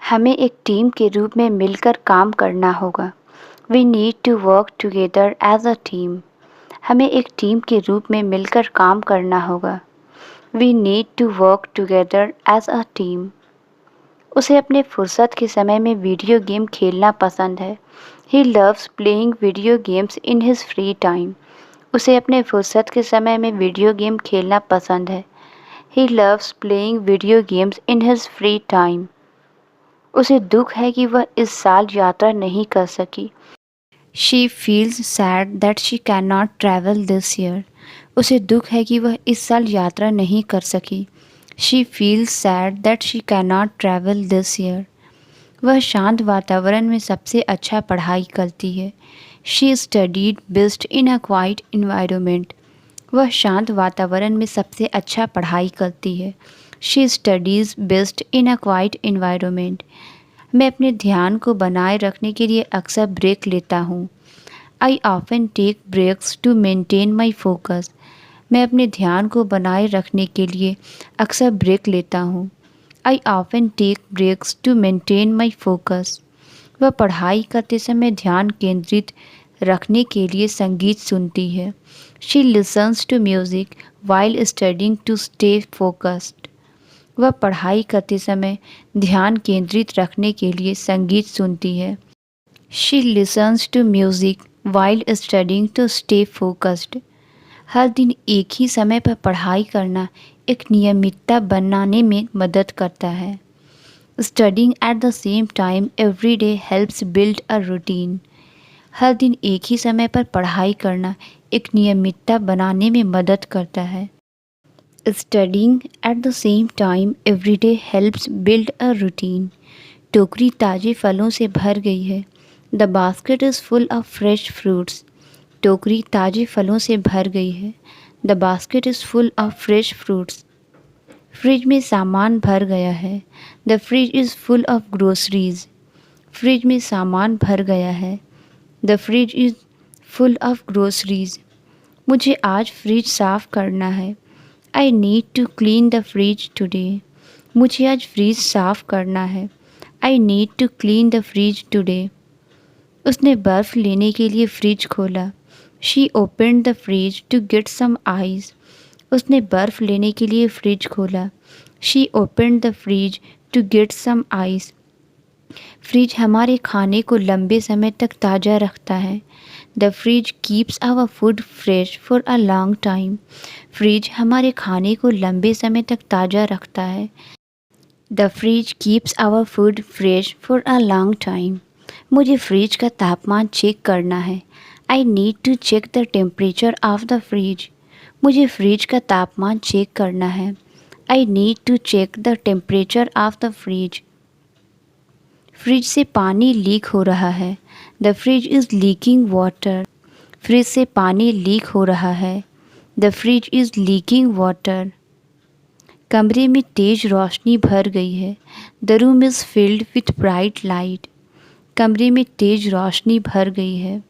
हमें एक टीम के रूप में मिलकर काम करना होगा। We need to work together as a team. हमें एक टीम के रूप में मिलकर काम करना होगा। We need to work together as a team. उसे अपने फुर्सत के समय में वीडियो गेम खेलना पसंद है। He loves playing video games in his free time. उसे अपने फुर्सत के समय में वीडियो गेम खेलना पसंद है। He loves playing video games in his free time. उसे दुख है कि वह इस साल यात्रा नहीं कर सकी। She feels sad that she can not travel this year. उसे दुख है कि वह इस साल यात्रा नहीं कर सकी। She feels sad that she can not travel this year. वह शांत वातावरण में सबसे अच्छा पढ़ाई करती है। She studied best in a quite environment. वह शांत वातावरण में सबसे अच्छा पढ़ाई करती है। She studies best in a quite environment. मैं अपने ध्यान को बनाए रखने के लिए अक्सर ब्रेक लेता हूँ। I often take breaks to maintain my focus. मैं अपने ध्यान को बनाए रखने के लिए अक्सर ब्रेक लेता हूँ। I often take breaks to maintain my focus. वह पढ़ाई करते समय ध्यान केंद्रित रखने के लिए संगीत सुनती है। She listens to music while studying to stay focused. वह पढ़ाई करते समय ध्यान केंद्रित रखने के लिए संगीत सुनती है। She listens to music while studying to stay focused. हर दिन एक ही समय पर पढ़ाई करना एक नियमितता बनाने में मदद करता है। Studying at the same time every day helps build a routine. हर दिन एक ही समय पर पढ़ाई करना एक नियमितता बनाने में मदद करता है। Studying at the same time every day helps build a routine. टोकरी ताज़े फलों से भर गई है। The basket is full of fresh fruits. टोकरी ताज़े फलों से भर गई है। The basket is full of fresh fruits. Fridge में सामान भर गया है। The fridge is full of groceries. Fridge में सामान भर गया है। The fridge is full of groceries. मुझे आज फ्रिज साफ़ करना है। I need to clean the fridge today. मुझे आज फ्रिज साफ़ करना है। I need to clean the fridge today. उसने बर्फ़ लेने के लिए फ्रिज खोला। She opened the fridge to get some ice. उसने बर्फ़ लेने के लिए फ्रिज खोला। She opened the fridge to get some ice. Fridge हमारे खाने को लंबे समय तक ताज़ा रखता है। The fridge keeps our food fresh for a long time. Fridge हमारे खाने को लंबे समय तक ताज़ा रखता है। The fridge keeps our food fresh for a long time. मुझे फ्रिज का तापमान चेक करना है। I need to check the temperature of the fridge. मुझे फ्रिज का तापमान चेक करना है। I need to check the temperature of the fridge. Fridge से पानी लीक हो रहा है। The fridge is leaking water. Fridge से पानी लीक हो रहा है। The fridge is leaking water. कमरे में तेज रोशनी भर गई है। The room is filled with bright light. कमरे में तेज रोशनी भर गई है।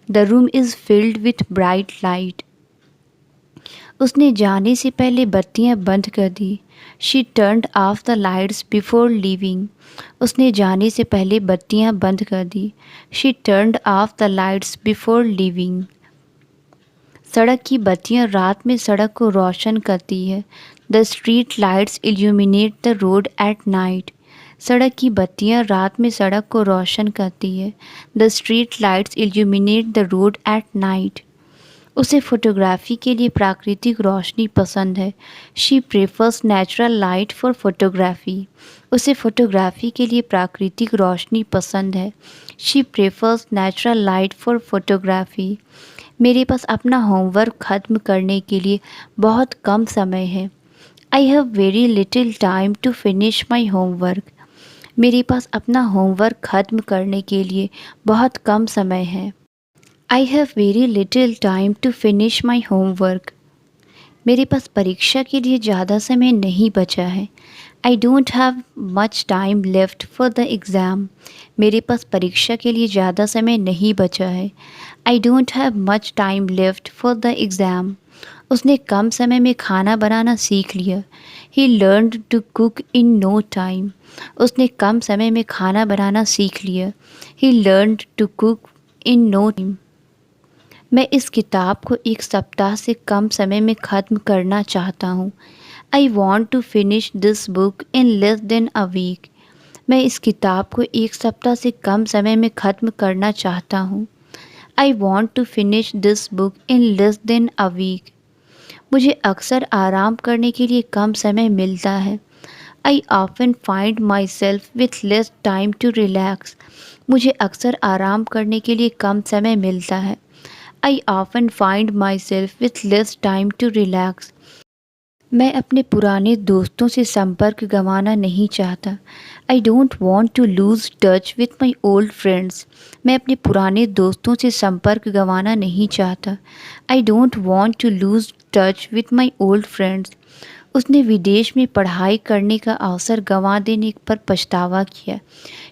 The room is filled with bright light. उसने जाने से पहले बत्तियां बंद कर दी। She turned off the lights before leaving. उसने जाने से पहले बत्तियां बंद कर दी। She turned off the lights before leaving. सड़क की बत्तियां रात में सड़क को रोशन करती है। The street lights illuminate the road at night. सड़क की बत्तियां रात में सड़क को रोशन करती है। The street lights illuminate the road at night. उसे फोटोग्राफी के लिए प्राकृतिक रोशनी पसंद है। She prefers natural light for photography. उसे फोटोग्राफी के लिए प्राकृतिक रोशनी पसंद है। She prefers natural light for photography. मेरे पास अपना होमवर्क ख़त्म करने के लिए बहुत कम समय है। I have very little time to finish my homework. मेरे पास अपना होमवर्क ख़त्म करने के लिए बहुत कम समय है। I have very little time to finish my homework. मेरे पास परीक्षा के लिए ज़्यादा समय नहीं बचा है। I don't have much time left for the exam. मेरे पास परीक्षा के लिए ज़्यादा समय नहीं बचा है। I don't have much time left for the exam. उसने कम समय में खाना बनाना सीख लिया। He learned to cook in no time. उसने कम समय में खाना बनाना सीख लिया। He learned to cook in no time. मैं इस किताब को एक सप्ताह से कम समय में ख़त्म करना चाहता हूँ। I want to finish this book in less than a week. मैं इस किताब को एक सप्ताह से कम समय में ख़त्म करना चाहता हूँ। I want to finish this book in less than a week. मुझे अक्सर आराम करने के लिए कम समय मिलता है। I often find myself with less time to relax. मुझे अक्सर आराम करने के लिए कम समय मिलता है। I often find myself with less time to relax. मैं अपने पुराने दोस्तों से संपर्क गंवाना नहीं चाहता। I don't want to lose touch with my old friends. मैं अपने पुराने दोस्तों से संपर्क गंवाना नहीं चाहता। I don't want to lose touch with my old friends. उसने विदेश में पढ़ाई करने का अवसर गंवा देने पर पछतावा किया।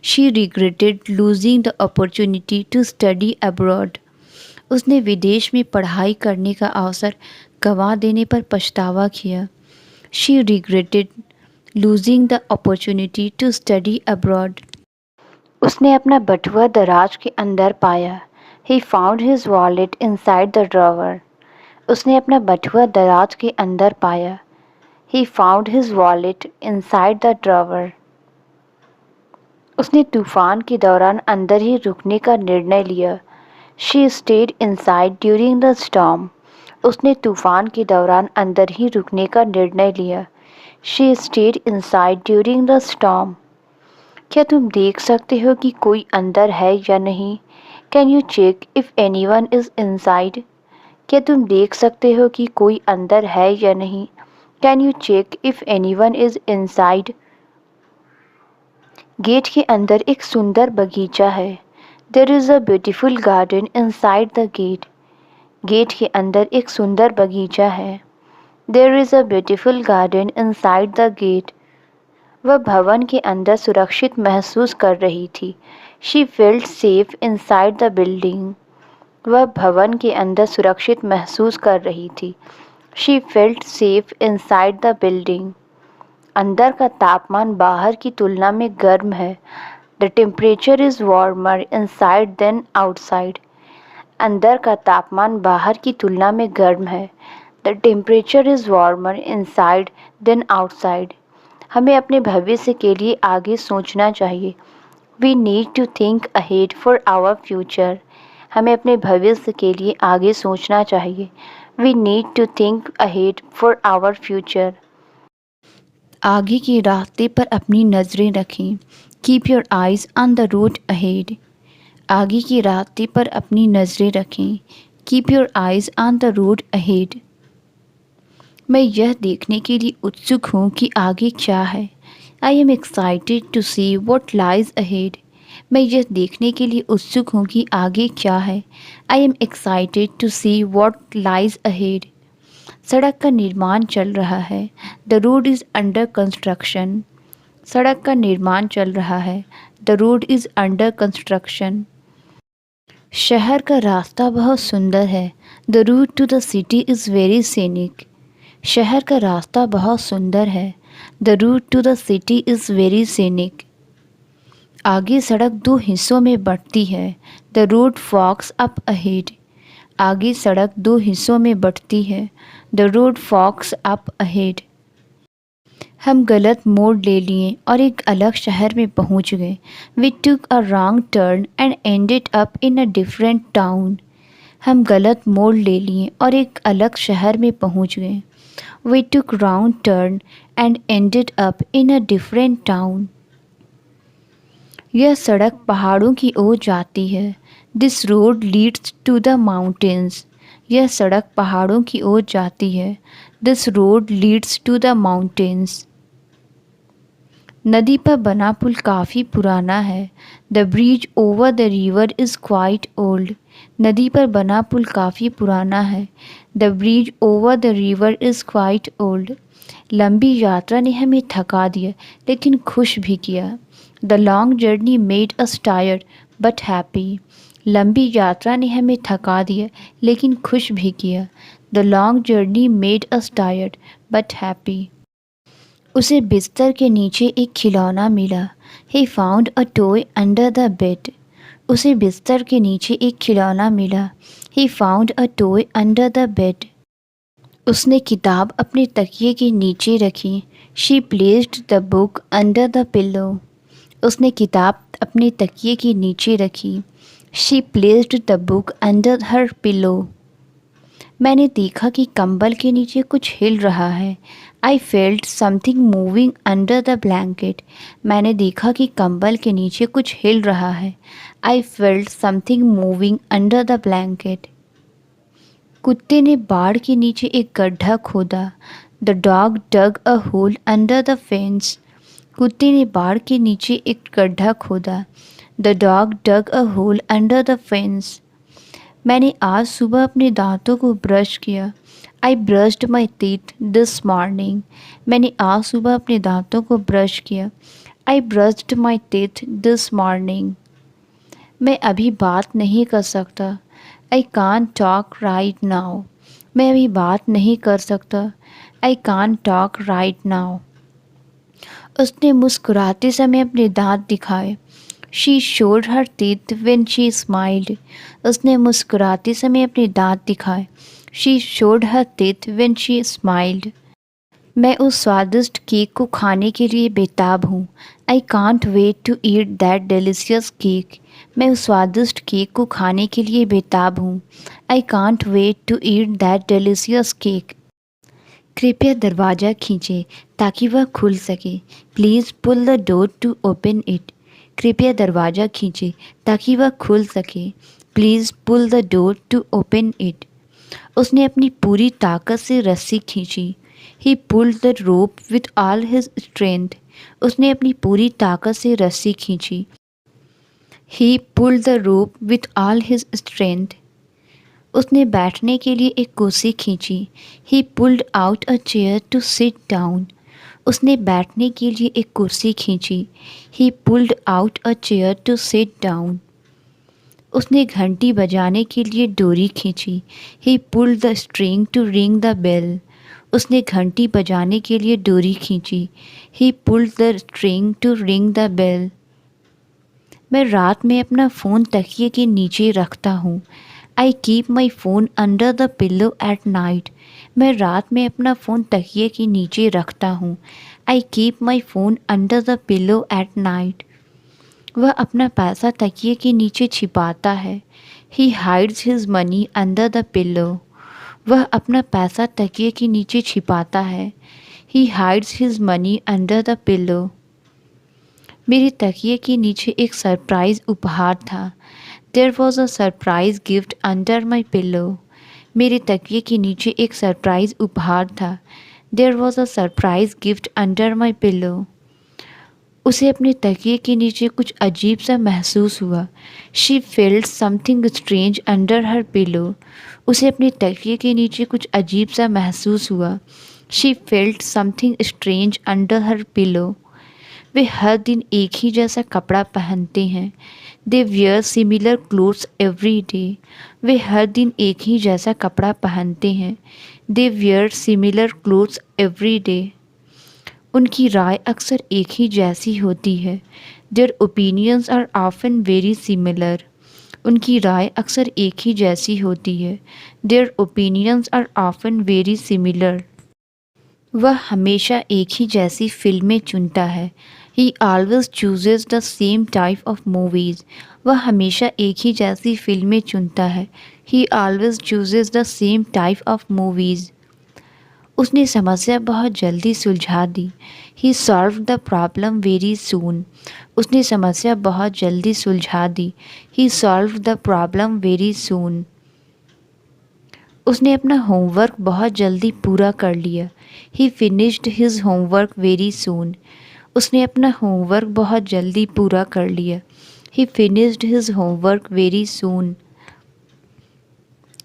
She regretted losing the opportunity to study abroad. उसने विदेश में पढ़ाई करने का अवसर गंवा देने पर पछतावा किया। She regretted losing the opportunity to study abroad. उसने अपना बटुआ दराज के अंदर पाया। He found his wallet inside the drawer. उसने अपना बटुआ दराज के अंदर पाया। He found his wallet inside the drawer. उसने तूफान के दौरान अंदर ही रुकने का निर्णय लिया। She stayed inside during the storm. उसने तूफान के दौरान अंदर ही रुकने का निर्णय लिया। She stayed inside during the storm. क्या तुम देख सकते हो कि कोई अंदर है या नहीं? Can you check if anyone is inside? क्या तुम देख सकते हो कि कोई अंदर है या नहीं? Can you check if anyone is inside? Gate के अंदर एक सुंदर बगीचा है। There is a beautiful garden inside the gate. Gate के अंदर एक सुंदर बगीचा है। There is a beautiful garden inside the gate. वह भवन के अंदर सुरक्षित महसूस कर रही थी। She felt safe inside the building. वह भवन के अंदर सुरक्षित महसूस कर रही थी। She felt safe inside the building. अंदर का तापमान बाहर की तुलना में गर्म है। The temperature is warmer inside than outside. अंदर का तापमान बाहर की तुलना में गर्म है। The temperature is warmer inside than outside. हमें अपने भविष्य के लिए आगे सोचना चाहिए। We need to think ahead for our future. हमें अपने भविष्य के लिए आगे सोचना चाहिए। We need to think ahead for our future. आगे के रास्ते पर अपनी नज़रें रखें। Keep your eyes on the road ahead. आगे के रास्ते पर अपनी नज़रें रखें। Keep your eyes on the road ahead. मैं यह देखने के लिए उत्सुक हूँ कि आगे क्या है। I am excited to see what lies ahead. मैं यह देखने के लिए उत्सुक हूँ कि आगे क्या है। I am excited to see what lies ahead. सड़क का निर्माण चल रहा है। The road is under construction. सड़क का निर्माण चल रहा है। The road is under construction. शहर का रास्ता बहुत सुंदर है। The route to the city is very scenic. शहर का रास्ता बहुत सुंदर है। The route to the city is very scenic. आगे सड़क दो हिस्सों में बंटती है। The road forks up ahead. आगे सड़क दो हिस्सों में बंटती है। The road forks up ahead. हम गलत मोड़ ले लिए और एक अलग शहर में पहुंच गए। We took a wrong turn and ended up in a different town. हम गलत मोड़ ले लिए और एक अलग शहर में पहुंच गए। We took wrong turn and ended up in a different town. यह सड़क पहाड़ों की ओर जाती है। This road leads to the mountains. यह सड़क पहाड़ों की ओर जाती है। This road leads to the mountains. नदी पर बना पुल काफ़ी पुराना है। The bridge over the river is quite old. नदी पर बना पुल काफ़ी पुराना है। The bridge over the river is quite old. लंबी यात्रा ने हमें थका दिया लेकिन खुश भी किया। The long journey made us tired but happy. लंबी यात्रा ने हमें थका दिया लेकिन खुश भी किया। The long journey made us tired but happy. उसे बिस्तर के नीचे एक खिलौना मिला। ही found a toy under the bed. उसे बिस्तर के नीचे एक खिलौना मिला। ही found a toy under the bed. उसने किताब अपने तकिए के नीचे रखी। She placed the book under the pillow. उसने किताब अपने तकिए के नीचे रखी। She placed the book under her pillow. मैंने देखा कि कंबल के नीचे कुछ हिल रहा है। I felt something moving under the blanket. मैंने देखा कि कंबल के नीचे कुछ हिल रहा है। I felt something moving under the blanket. कुत्ते ने बाड़ के नीचे एक गड्ढा खोदा। The dog dug a hole under the fence. कुत्ते ने बाड़ के नीचे एक गड्ढा खोदा। The dog dug a hole under the fence. मैंने आज सुबह अपने दांतों को ब्रश किया। I brushed my teeth this morning. मैंने आज सुबह अपने दांतों को ब्रश किया। I brushed my teeth this morning. मैं अभी बात नहीं कर सकता। I can't talk right now. मैं अभी बात नहीं कर सकता। I can't talk right now. उसने मुस्कुराते समय अपने दांत दिखाए। She showed her teeth when she smiled. उसने मुस्कुराते समय अपने दांत दिखाए। She showed her teeth when she smiled. मैं उस स्वादिष्ट केक को खाने के लिए बेताब हूँ। I can't wait to eat that delicious cake. मैं उस स्वादिष्ट केक को खाने के लिए बेताब हूँ। I can't wait to eat that delicious cake. कृपया दरवाज़ा खींचें ताकि वह खुल सके। Please pull the door to open it. कृपया दरवाज़ा खींचें ताकि वह खुल सके। Please pull the door to open it. उसने अपनी पूरी ताकत से रस्सी खींची। He pulled the rope with all his strength. उसने अपनी पूरी ताकत से रस्सी खींची। He pulled the rope with all his strength. उसने बैठने के लिए एक कुर्सी खींची। He pulled out a chair to sit down. उसने बैठने के लिए एक कुर्सी खींची। He pulled out a chair to sit down. उसने घंटी बजाने के लिए डोरी खींची। He pulled the string to ring the bell. उसने घंटी बजाने के लिए डोरी खींची। He pulled the string to ring the bell. मैं रात में अपना फ़ोन तकिए के नीचे रखता हूँ। I keep my phone under the pillow at night. मैं रात में अपना फ़ोन तकिए के नीचे रखता हूँ। I keep my phone under the pillow at night. वह अपना पैसा तकिए के नीचे छिपाता है। He hides his money under the pillow. वह अपना पैसा तकिए के नीचे छिपाता है। He hides his money under the pillow. मेरे तकिए के नीचे एक सरप्राइज़ उपहार था। There was a surprise gift under my pillow. मेरे तकिए के नीचे एक सरप्राइज़ उपहार था। There was a surprise gift under my pillow. उसे अपने तकिए के नीचे कुछ अजीब सा महसूस हुआ। She felt something strange under her pillow. उसे अपने तकिए के नीचे कुछ अजीब सा महसूस हुआ। She felt something strange under her pillow. वे हर दिन एक ही जैसा कपड़ा पहनते हैं। They wear similar clothes every day. वे हर दिन एक ही जैसा कपड़ा पहनते हैं। They wear similar clothes every day. उनकी राय अक्सर एक ही जैसी होती है। Their opinions are often very similar. उनकी राय अक्सर एक ही जैसी होती है। Their opinions are often very similar. वह हमेशा एक ही जैसी फिल्में चुनता है। He always chooses the same type of movies. वह हमेशा एक ही जैसी फिल्में चुनता है। He always chooses the same type of movies. उसने समस्या बहुत जल्दी सुलझा दी। He solve the problem very soon. उसने समस्या बहुत जल्दी सुलझा दी। He solve the problem very soon. उसने अपना होमवर्क बहुत जल्दी पूरा कर लिया। He finished his homework very soon. उसने अपना होमवर्क बहुत जल्दी पूरा कर लिया। He finished his homework very soon.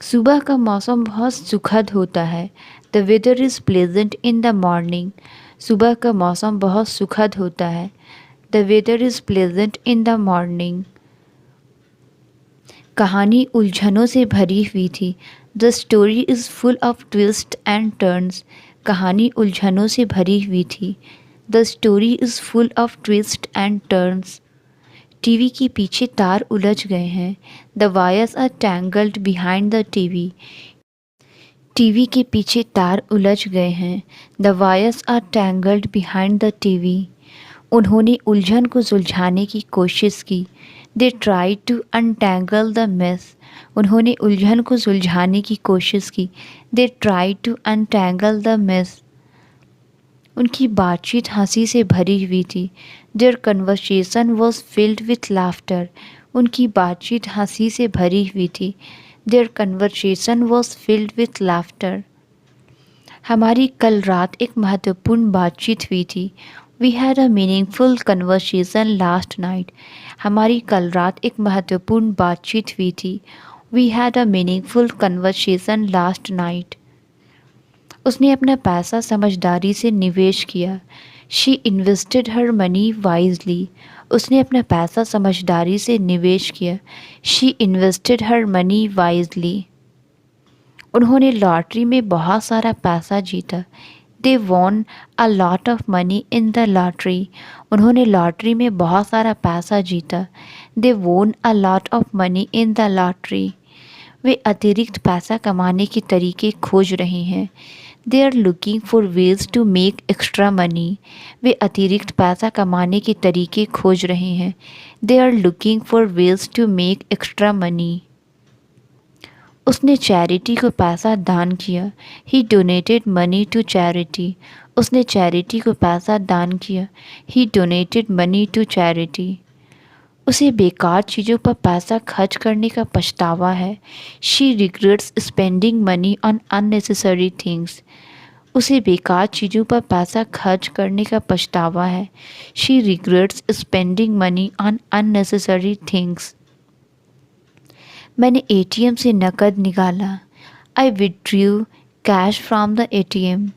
सुबह का मौसम बहुत सुखद होता है। The weather is pleasant in the morning. सुबह का मौसम बहुत सुखद होता है। The weather is pleasant in the morning. कहानी उलझनों से भरी हुई थी। The story is full of twist and turns. कहानी उलझनों से भरी हुई थी। The story is full of twist and turns. TV के पीछे तार उलझ गए हैं। The wires are tangled behind the TV. TV के पीछे तार उलझ गए हैं। The wires are tangled behind the TV. उन्होंने उलझन को सुलझाने की कोशिश की। They try to untangle the mess. उन्होंने उलझन को सुलझाने की कोशिश की। They try to untangle the mess. उनकी बातचीत हंसी से भरी हुई थी। Their conversation was filled with laughter. उनकी बातचीत हंसी से भरी हुई थी। Their conversation was filled with laughter. हमारी कल रात एक महत्वपूर्ण बातचीत हुई थी। We had a meaningful conversation last night. हमारी कल रात एक महत्वपूर्ण बातचीत हुई थी। We had a meaningful conversation last night. उसने अपना पैसा समझदारी से निवेश किया। She invested her money wisely. उसने अपना पैसा समझदारी से निवेश किया। She invested her money wisely. उन्होंने लॉटरी में बहुत सारा पैसा जीता। They won a lot of money in the lottery. उन्होंने लॉटरी में बहुत सारा पैसा जीता। They won a lot of money in the lottery. वे अतिरिक्त पैसा कमाने के तरीके खोज रहे हैं। They are looking for ways to make extra money. वे अतिरिक्त पैसा कमाने के तरीके खोज रहे हैं। They are looking for ways to make extra money. उसने चैरिटी को पैसा दान किया। He donated money to charity. उसने चैरिटी को पैसा दान किया। He donated money to charity. उसे बेकार चीज़ों पर पैसा खर्च करने का पछतावा है। She regrets spending money on unnecessary things. उसे बेकार चीज़ों पर पैसा खर्च करने का पछतावा है। She regrets spending money on unnecessary things. मैंने एटीएम से नकद निकाला। I withdrew cash from the ATM.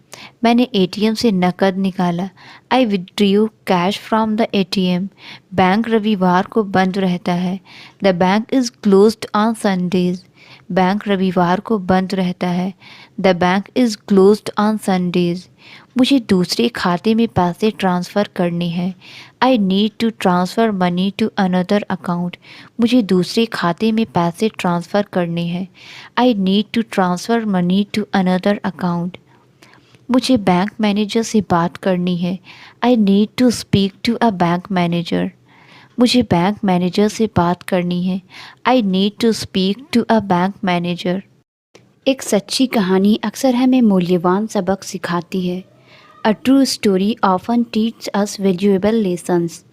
मैंने एटीएम से नकद निकाला। I withdrew cash from the ATM. Bank रविवार को बंद रहता है। The bank is closed on Sundays. Bank रविवार को बंद रहता है। The bank is closed on Sundays. मुझे दूसरे खाते में पैसे ट्रांसफ़र करने हैं। I need to transfer money to another account. मुझे दूसरे खाते में पैसे ट्रांसफ़र करने हैं। I need to transfer money to another account. मुझे बैंक मैनेजर से बात करनी है। I need to speak to a bank manager. मुझे बैंक मैनेजर से बात करनी है। I need to speak to a bank manager. एक सच्ची कहानी अक्सर हमें मूल्यवान सबक सिखाती है। A true story often teach us valuable lessons.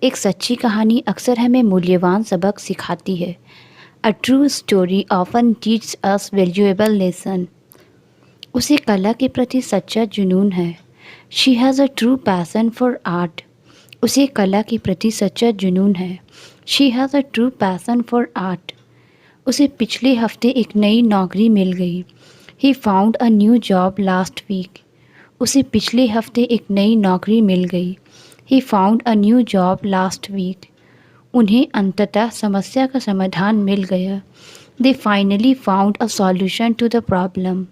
एक सच्ची कहानी अक्सर हमें मूल्यवान सबक सिखाती है। A true story often teach us valuable lesson. उसे कला के प्रति सच्चा जुनून है। She has a true passion for art. उसे कला के प्रति सच्चा जुनून है। She has a true passion for art. उसे पिछले हफ्ते एक नई नौकरी मिल गई। He found a new job last week. उसे पिछले हफ्ते एक नई नौकरी मिल गई। He found a new job last week. उन्हें अंततः समस्या का समाधान मिल गया। They finally found a solution to the problem.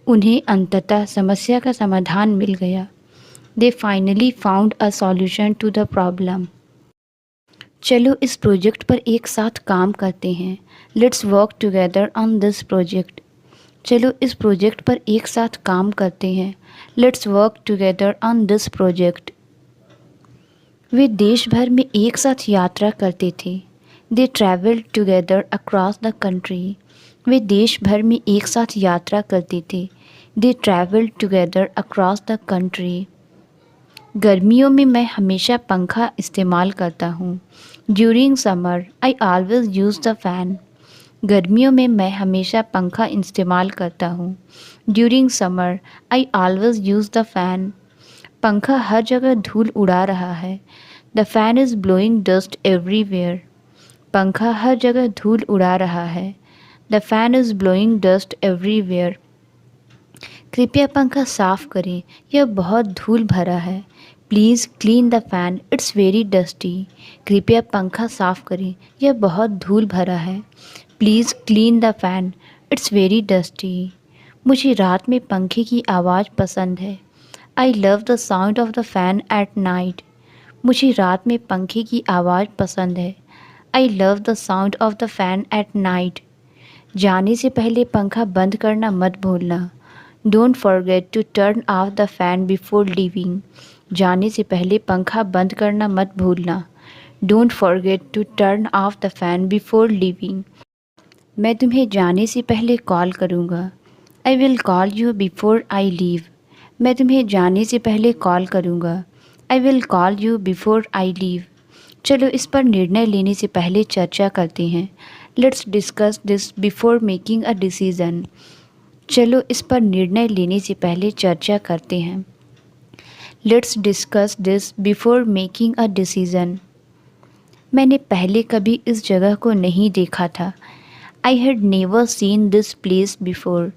उन्हें अंततः समस्या का समाधान मिल गया। They finally found a solution to the problem. चलो इस प्रोजेक्ट पर एक साथ काम करते हैं। Let's work together on this project. चलो इस प्रोजेक्ट पर एक साथ काम करते हैं। Let's work together on this project. वे देश भर में एक साथ यात्रा करते थे। They travelled together across the country. वे देश भर में एक साथ यात्रा करते थे। They travelled together across the country. गर्मियों में मैं हमेशा पंखा इस्तेमाल करता हूँ। During summer I always use the fan. गर्मियों में मैं हमेशा पंखा इस्तेमाल करता हूँ। During summer I always use the fan. पंखा हर जगह धूल उड़ा रहा है। The fan is blowing dust everywhere. पंखा हर जगह धूल उड़ा रहा है। The fan is blowing dust everywhere. कृपया पंखा साफ़ करें, यह बहुत धूल भरा है। Please clean the fan, it's very dusty. कृपया पंखा साफ़ करें, यह बहुत धूल भरा है। Please clean the fan, it's very dusty. मुझे रात में पंखे की आवाज़ पसंद है। I love the sound of the fan at night. मुझे रात में पंखे की आवाज़ पसंद है। I love the sound of the fan at night. जाने से पहले पंखा बंद करना मत भूलना। Don't forget to turn off the fan before leaving. जाने से पहले पंखा बंद करना मत भूलना। Don't forget to turn off the fan before leaving. मैं तुम्हें जाने से पहले कॉल करूँगा। I will call you before I leave. मैं तुम्हें जाने से पहले कॉल करूँगा। I will call you before I leave. चलो इस पर निर्णय लेने से पहले चर्चा करते हैं। Let's discuss this before making a decision. चलो इस पर निर्णय लेने से पहले चर्चा करते हैं। Let's discuss this before making a decision. मैंने पहले कभी इस जगह को नहीं देखा था। I had never seen this place before.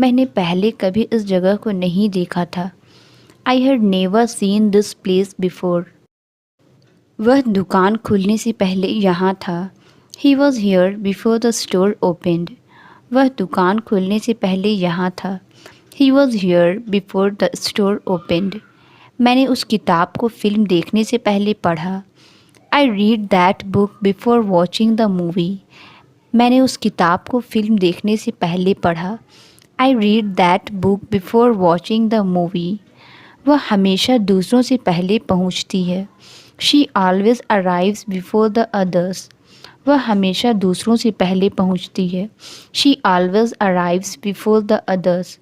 मैंने पहले कभी इस जगह को नहीं देखा था। I had never seen this place before. वह दुकान खुलने से पहले यहाँ था। He was here before the store opened. वह दुकान खुलने से पहले यहाँ था। He was here before the store opened. मैंने उस किताब को फिल्म देखने से पहले पढ़ा। I read that book before watching the movie. मैंने उस किताब को फिल्म देखने से पहले पढ़ा। I read that book before watching the movie. वह हमेशा दूसरों से पहले पहुंचती है। She always arrives before the others. वह हमेशा दूसरों से पहले पहुंचती है। She always arrives before the others.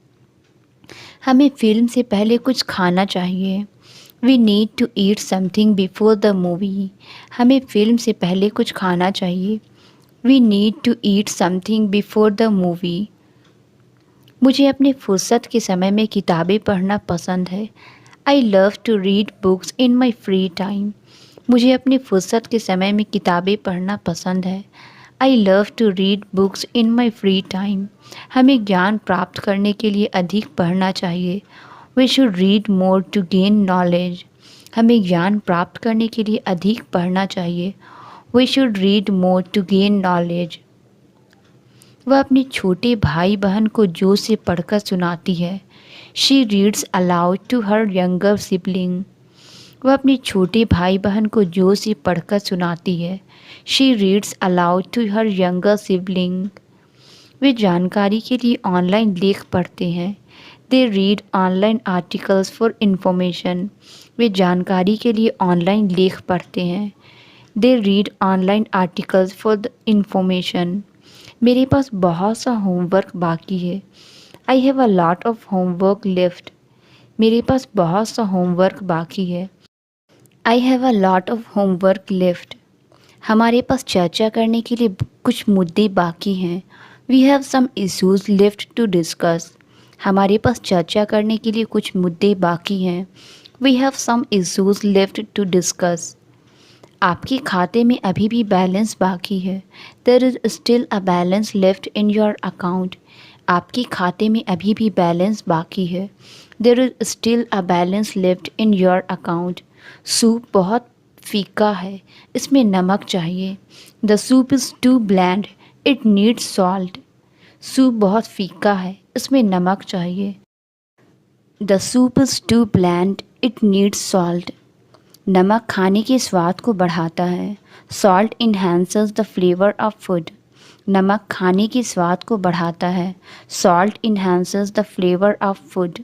हमें फिल्म से पहले कुछ खाना चाहिए। We need to eat something before the movie. हमें फिल्म से पहले कुछ खाना चाहिए। We need to eat something before the movie. मुझे अपने फुर्सत के समय में किताबें पढ़ना पसंद है। I love to read books in my free time. मुझे अपनी फुर्सत के समय में किताबें पढ़ना पसंद है। I love to read books in my free time. हमें ज्ञान प्राप्त करने के लिए अधिक पढ़ना चाहिए। We should read more to gain knowledge. हमें ज्ञान प्राप्त करने के लिए अधिक पढ़ना चाहिए। We should read more to gain knowledge. वह अपने छोटे भाई बहन को जोर से पढ़कर सुनाती है। She reads aloud to her younger sibling. वह अपने छोटे भाई बहन को जोर से पढ़कर सुनाती है। She reads aloud to her younger sibling. वे जानकारी के लिए ऑनलाइन लेख पढ़ते हैं। They read online articles for information. वे जानकारी के लिए ऑनलाइन लेख पढ़ते हैं। They read online articles for the information. मेरे पास बहुत सा होमवर्क बाकी है। I have a lot of homework left. मेरे पास बहुत सा होमवर्क बाकी है। I have a lot of homework left. हमारे पास चर्चा करने के लिए कुछ मुद्दे बाकी हैं। We have some issues left to discuss. हमारे पास चर्चा करने के लिए कुछ मुद्दे बाकी हैं। We have some issues left to discuss. आपके खाते में अभी भी बैलेंस बाकी है। There is still a balance left in your account. आपके खाते में अभी भी बैलेंस बाकी है। There is still a balance left in your account. Soup बहुत फीका है, इसमें नमक चाहिए। The soup is too bland, it needs salt. Soup बहुत फीका है, इसमें नमक चाहिए। The soup is too bland, it needs salt. नमक खाने के स्वाद को बढ़ाता है। Salt enhances the flavour of food. नमक खाने के स्वाद को बढ़ाता है। Salt enhances the flavour of food.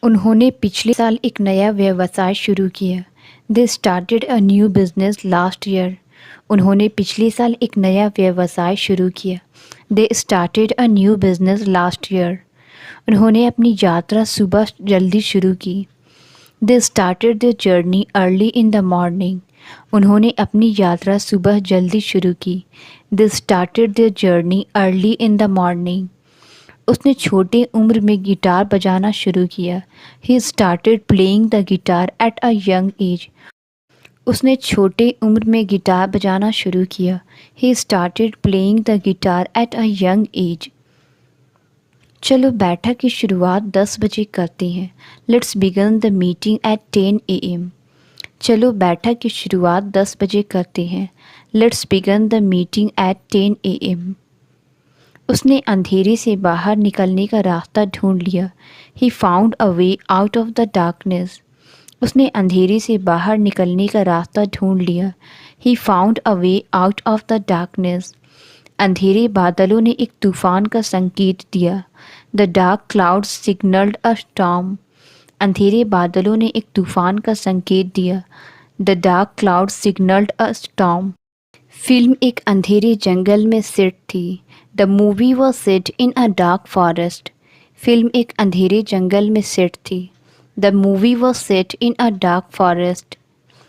उन्होंने पिछले साल एक नया व्यवसाय शुरू किया। They started a new business last year. उन्होंने पिछले साल एक नया व्यवसाय शुरू किया। They started a new business last year. उन्होंने अपनी यात्रा सुबह जल्दी शुरू की। They started their journey early in the morning. उन्होंने अपनी यात्रा सुबह जल्दी शुरू की। They started their journey early in the morning. उसने छोटे उम्र में गिटार बजाना शुरू किया। He started playing the guitar at a young age. उसने छोटे उम्र में गिटार बजाना शुरू किया। He started playing the guitar at a young age. चलो बैठक की शुरुआत 10 बजे करते हैं। Let's begin the meeting at 10 AM। चलो बैठक की शुरुआत 10 बजे करते हैं। Let's begin the meeting at 10 AM। उसने अंधेरे से बाहर निकलने का रास्ता ढूंढ लिया। ही found a way out of the darkness. उसने अंधेरे से बाहर निकलने का रास्ता ढूंढ लिया। ही found a way out of the darkness. अंधेरे बादलों ने एक तूफान का संकेत दिया। The dark clouds signalled a storm. अंधेरे बादलों ने एक तूफान का संकेत दिया। The dark clouds signalled a storm. Film एक अंधेरे जंगल में सेट थी। The movie was set in a dark forest. Film एक अंधेरे जंगल में सेट थी। The movie was set in a dark forest.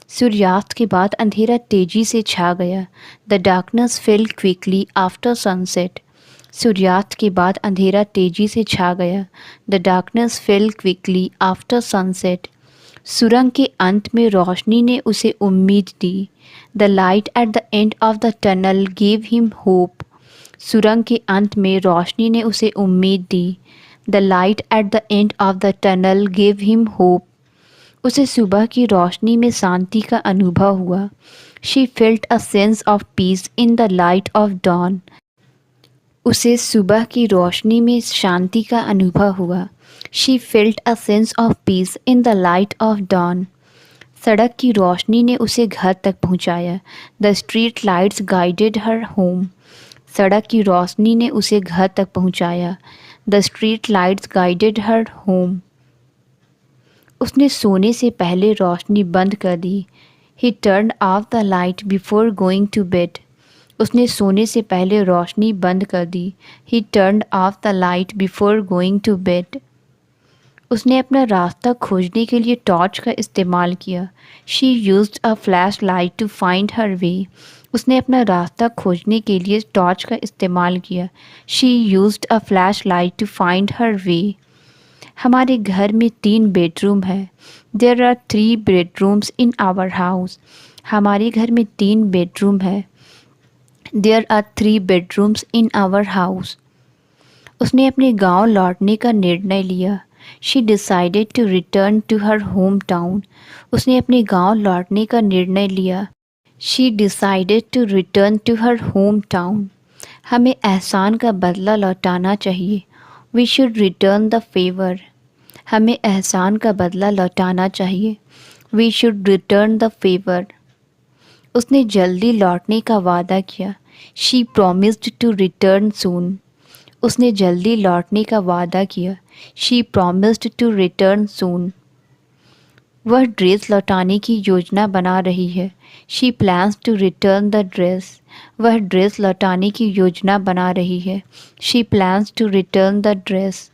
सूर्यास्त के बाद अंधेरा तेजी से छा गया। The darkness fell quickly after sunset. सूर्यास्त के बाद अंधेरा तेजी से छा गया। The darkness fell quickly after sunset. सुरंग के अंत में रोशनी ने उसे उम्मीद दी। The light at the end of the tunnel give him hope. सुरंग के अंत में रोशनी ने उसे उम्मीद दी। The light at the end of the tunnel give him hope. उसे सुबह की रोशनी में शांति का अनुभव हुआ। She felt a sense of peace in the light of dawn. उसे सुबह की रोशनी में शांति का अनुभव हुआ। She felt a sense of peace in the light of dawn. सड़क की रोशनी ने उसे घर तक पहुंचाया। The street lights guided her home. सड़क की रोशनी ने उसे घर तक पहुंचाया। The street lights guided her home. उसने सोने से पहले रोशनी बंद कर दी। He turn off the light before going to bed. उसने सोने से पहले रोशनी बंद कर दी। He turn off the light before going to bed. उसने अपना रास्ता खोजने के लिए टॉर्च का इस्तेमाल किया। She used a flash light to find her way. उसने अपना रास्ता खोजने के लिए टॉर्च का इस्तेमाल किया। She used a flash light to find her way. हमारे घर में 3 बेडरूम है। There are 3 bedrooms in our house. हमारे घर में 3 बेडरूम है। There are 3 bedrooms in our house. उसने अपने गांव लौटने का निर्णय लिया। She decided to return to her home town. उसने अपने गांव लौटने का निर्णय लिया। She decided to return to her home town. हमें एहसान का बदला लौटाना चाहिए। We should return the favour. हमें एहसान का बदला लौटाना चाहिए। We should return the favour. उसने जल्दी लौटने का वादा किया। She promised to return soon. उसने जल्दी लौटने का वादा किया। She promised to return soon. वह ड्रेस लौटाने की योजना बना रही है। She plans to return the dress. वह ड्रेस लौटाने की योजना बना रही है। She plans to return the dress.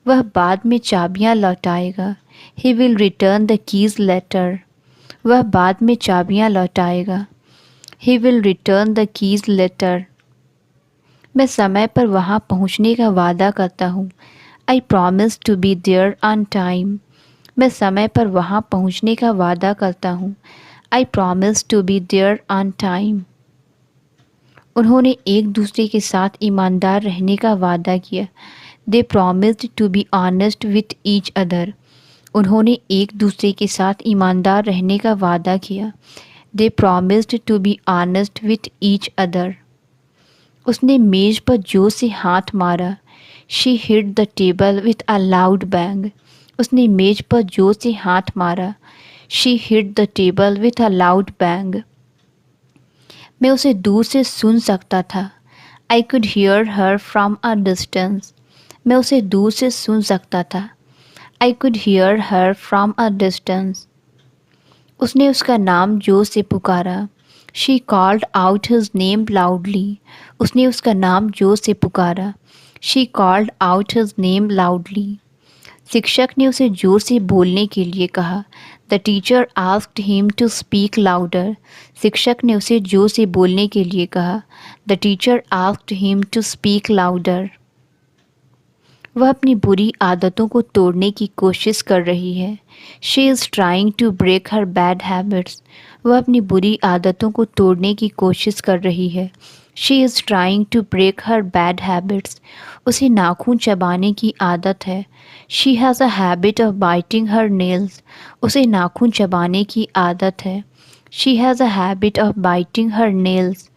वह बाद में चाबियां लौटाएगा। He will return the keys later. वह बाद में चाबियां लौटाएगा। He will return the keys later. मैं समय पर वहाँ पहुँचने का वादा करता हूँ। I promise to be there on time. मैं समय पर वहाँ पहुँचने का वादा करता हूँ। I promise to be there on time. उन्होंने एक दूसरे के साथ ईमानदार रहने का वादा किया। They promised to be honest with each other. उन्होंने एक दूसरे के साथ ईमानदार रहने का वादा किया। They promised to be honest with each other. उसने मेज पर जोर से हाथ मारा। She hit the table with a loud bang. उसने मेज पर जोर से हाथ मारा। She hit the table with a loud bang. मैं उसे दूर से सुन सकता था। I could hear her from a distance. मैं उसे दूर से सुन सकता था। I could hear her from a distance. उसने उसका नाम जोर से पुकारा। She called out his name loudly. उसने उसका नाम जोर से पुकारा। She called out his name loudly. शिक्षक ने उसे जोर से बोलने के लिए कहा। The teacher asked him to speak louder. शिक्षक ने उसे जोर से बोलने के लिए कहा। The teacher asked him to speak louder. वह अपनी बुरी आदतों को तोड़ने की कोशिश कर रही है। She is trying to break her bad habits. वह अपनी बुरी आदतों को तोड़ने की कोशिश कर रही है। She is trying to break her bad habits. उसे नाखून चबाने की आदत है। She has a habit of biting her nails. उसे नाखून चबाने की आदत है। She has a habit of biting her nails.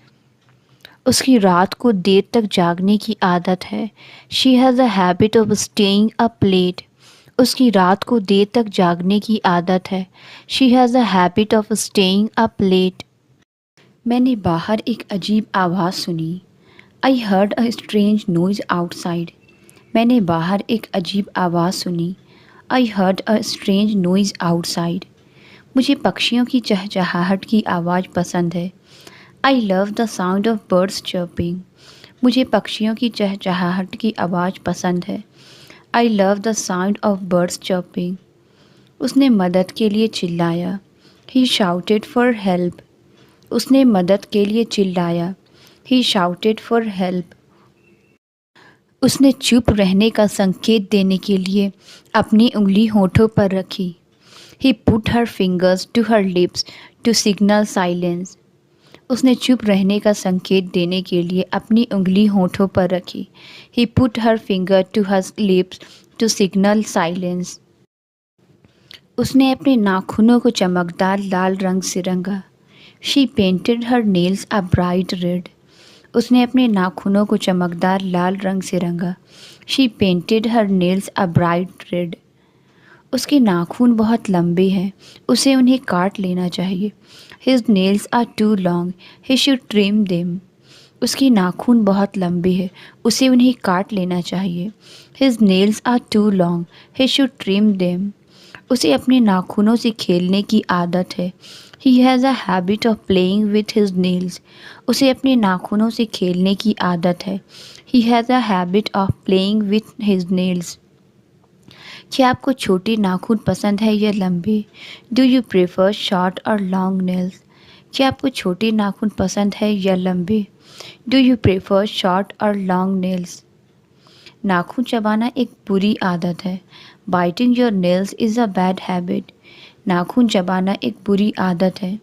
उसकी रात को देर तक जागने की आदत है। She has a habit of staying up late. उसकी रात को देर तक जागने की आदत है। She has a habit of staying up late. मैंने बाहर एक अजीब आवाज़ सुनी। I heard a strange noise outside. मैंने बाहर एक अजीब आवाज़ सुनी। I heard a strange noise outside. मुझे पक्षियों की चहचहाहट की आवाज़ पसंद है। I love the sound of birds chirping. मुझे पक्षियों की चहचहाहट की आवाज़ पसंद है। I love the sound of birds chirping. उसने मदद के लिए चिल्लाया। He shouted for help. उसने मदद के लिए चिल्लाया। He shouted for help. उसने चुप रहने का संकेत देने के लिए अपनी उंगली होठों पर रखी। He put her fingers to her lips to signal silence. उसने चुप रहने का संकेत देने के लिए अपनी उंगली होठों पर रखी। He put her finger to her lips to signal silence. उसने अपने नाखूनों को चमकदार लाल रंग से रंगा। She painted her nails a bright red. उसने अपने नाखूनों को चमकदार लाल रंग से रंगा। She painted her nails a bright red. उसके नाखून बहुत लंबे हैं। उसे उन्हें काट लेना चाहिए। His nails are too long. He should trim them. उसके नाखून बहुत लंबे हैं। उसे उन्हें काट लेना चाहिए। His nails are too long. He should trim them. उसे अपने नाखूनों से खेलने की आदत है। He has a habit of playing with his nails. उसे अपने नाखूनों से खेलने की आदत है। He has a habit of playing with his nails. क्या आपको छोटे नाखून पसंद है या लंबे? डू यू प्रेफर शॉर्ट और लॉन्ग नेल्स? क्या आपको छोटे नाखून पसंद है या लंबे? डू यू प्रेफर शॉर्ट और लॉन्ग नेल्स? नाखून चबाना एक बुरी आदत है। Biting your nails is a bad habit. नाखून चबाना एक बुरी आदत है।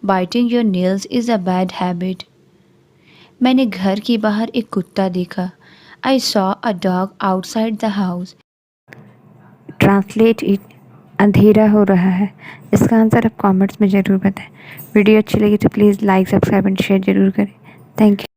Biting your nails is a bad habit. मैंने घर के बाहर एक कुत्ता देखा। I saw a dog outside the house. Translate it. अंधेरा हो रहा है। इसका आंसर आप कमेंट्स में ज़रूर बताएं। वीडियो अच्छी लगी तो please like subscribe and share ज़रूर करें। Thank you.